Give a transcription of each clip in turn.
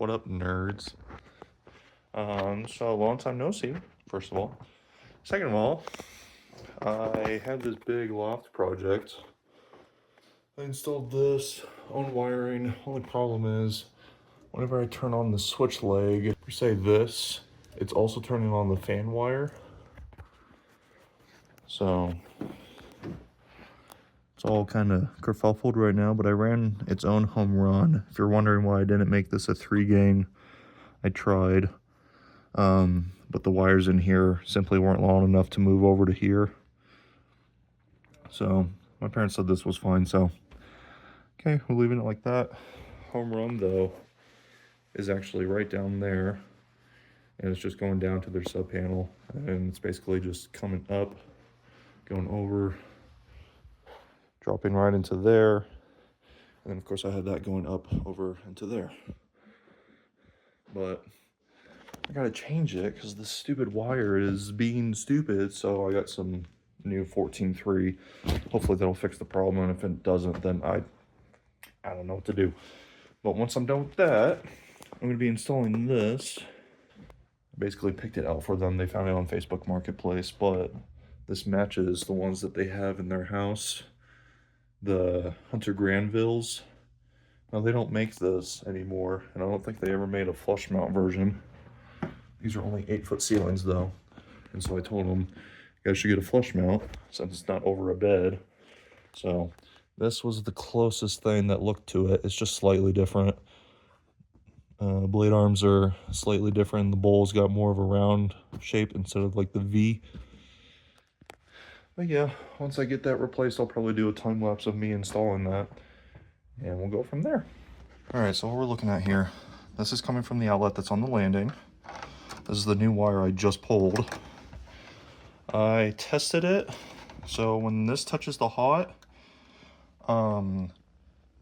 What up, nerds? So long time no see, first of all. Second of all, I had this big loft project. I installed this, own wiring. Only problem is, whenever I turn on the switch leg, per se this, it's also turning on the fan wire. So it's all kind of kerfuffled right now, but I ran its own home run. If you're wondering why I didn't make this a 3-gain, I tried. But the wires in here simply weren't long enough to move over to here. So my parents said this was fine, so okay, we're leaving it like that. Home run though is actually right down there, and it's just going down to their sub panel, and it's basically just coming up, going over, dropping right into there, and then of course I had that going up over into there. But I gotta change it because this stupid wire is being stupid, so I got some new 14.3. Hopefully that'll fix the problem, and if it doesn't, then I don't know what to do. But once I'm done with that, I'm gonna be installing this. I basically picked it out for them. They found it on Facebook Marketplace, but this matches the ones that they have in their house, the Hunter Granvilles. Now they don't make this anymore, and I don't think they ever made a flush mount version. These are only 8-foot ceilings though, and so I told them you guys should get a flush mount since it's not over a bed. So this was the closest thing that looked to it. It's just slightly different. Blade arms are slightly different. The bowl's got more of a round shape instead of like the V. But yeah, once I get that replaced, I'll probably do a time lapse of me installing that, and we'll go from there. All right, so what we're looking at here, this is coming from the outlet that's on the landing. This is the new wire I just pulled. I tested it, so when this touches the hot,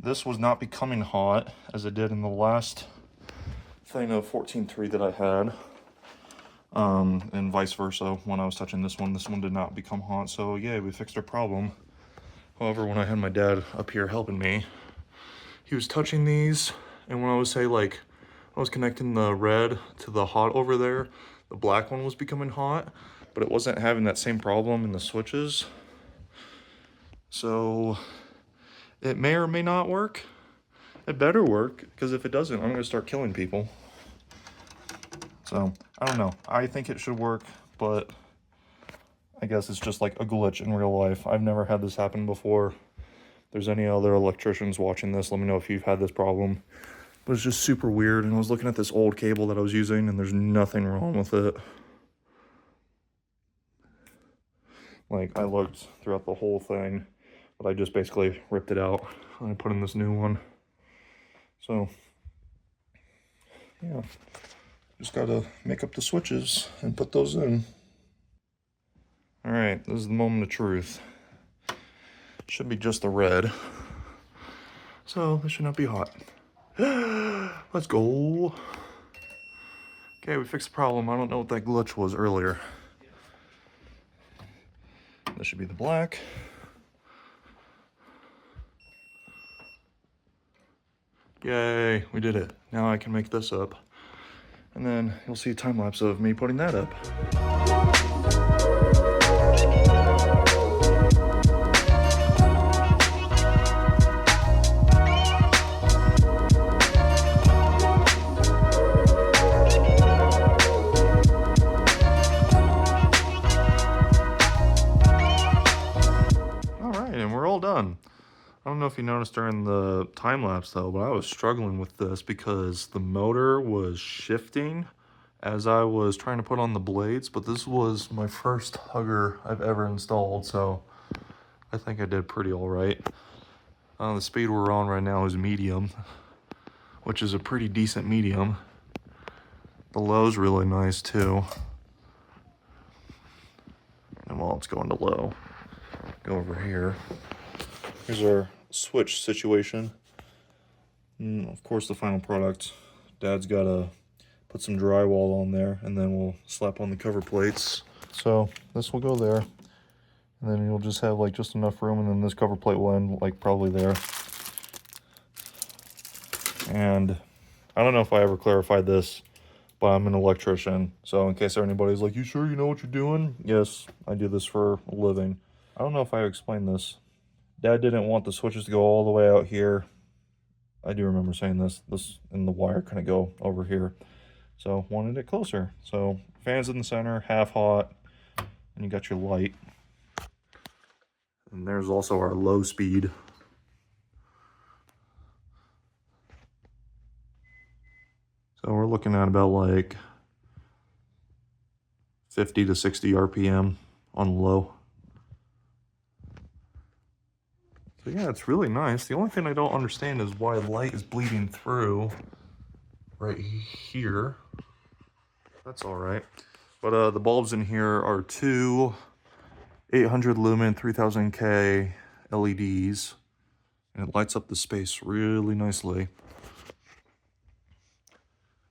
this was not becoming hot as it did in the last thing of 14.3 that I had, and vice versa. When I was touching this one did not become hot, so yeah, we fixed our problem. However, when I had my dad up here helping me, he was touching these, and when I would say like, I was connecting the red to the hot over there, the black one was becoming hot, but it wasn't having that same problem in the switches. So it may or may not work. It better work, because if it doesn't, I'm gonna start killing people. So I don't know. I think it should work, but I guess it's just like a glitch in real life. I've never had this happen before. If there's any other electricians watching this, let me know if you've had this problem. But it's just super weird, and I was looking at this old cable that I was using, and there's nothing wrong with it. Like, I looked throughout the whole thing, but I just basically ripped it out, and I put in this new one. So, yeah, just gotta make up the switches and put those in. All right, this is the moment of truth. Should be just the red, so this should not be hot. Let's go. Okay, we fixed the problem. I don't know what that glitch was earlier. This should be the black. Yay, we did it. Now I can make this up. And then you'll see a time lapse of me putting that up. Done. I don't know if you noticed during the time lapse though, but I was struggling with this because the motor was shifting as I was trying to put on the blades, but this was my first hugger I've ever installed, so I think I did pretty all right. The speed we're on right now is medium, which is a pretty decent medium. The low's really nice too. And while it's going to low, go over here. Here's our switch situation. And of course, the final product. Dad's got to put some drywall on there, and then we'll slap on the cover plates. So this will go there, and then you'll just have like just enough room, and then this cover plate will end like probably there. And I don't know if I ever clarified this, but I'm an electrician. So in case anybody's like, you sure you know what you're doing? Yes, I do this for a living. I don't know if I explained this. Dad didn't want the switches to go all the way out here. I do remember saying this and the wire couldn't go over here. So wanted it closer. So fans in the center, half hot, and you got your light. And there's also our low speed. So we're looking at about like 50 to 60 RPM on low. So yeah, it's really nice. The only thing I don't understand is why light is bleeding through right here. That's all right. But the bulbs in here are two 800 lumen 3000K LEDs, and it lights up the space really nicely.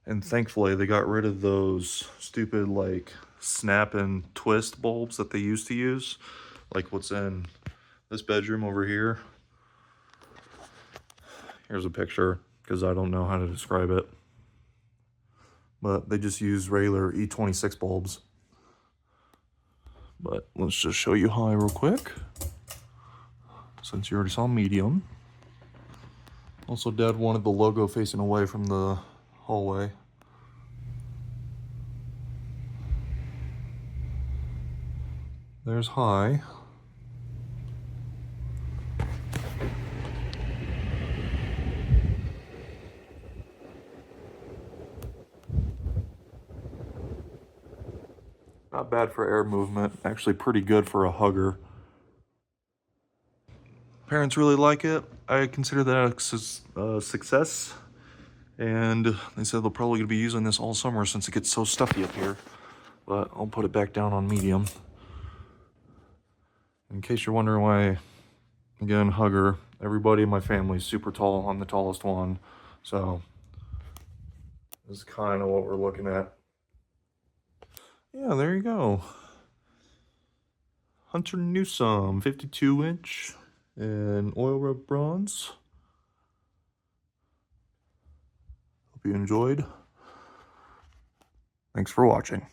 And thankfully they got rid of those stupid like snap and twist bulbs that they used to use, like what's in this bedroom over here. Here's a picture because I don't know how to describe it, but they just use regular E26 bulbs. But let's just show you high real quick, since you already saw medium. Also, Dad wanted the logo facing away from the hallway. There's high. Not bad for air movement, actually pretty good for a hugger. Parents really like it. I consider that a success. And they said they're probably gonna be using this all summer since it gets so stuffy up here. But I'll put it back down on medium. In case you're wondering why, again, hugger, everybody in my family is super tall. I'm the tallest one. So this is kind of what we're looking at. Yeah, there you go. Hunter Newsome, 52-inch in oil rub bronze. Hope you enjoyed. Thanks for watching.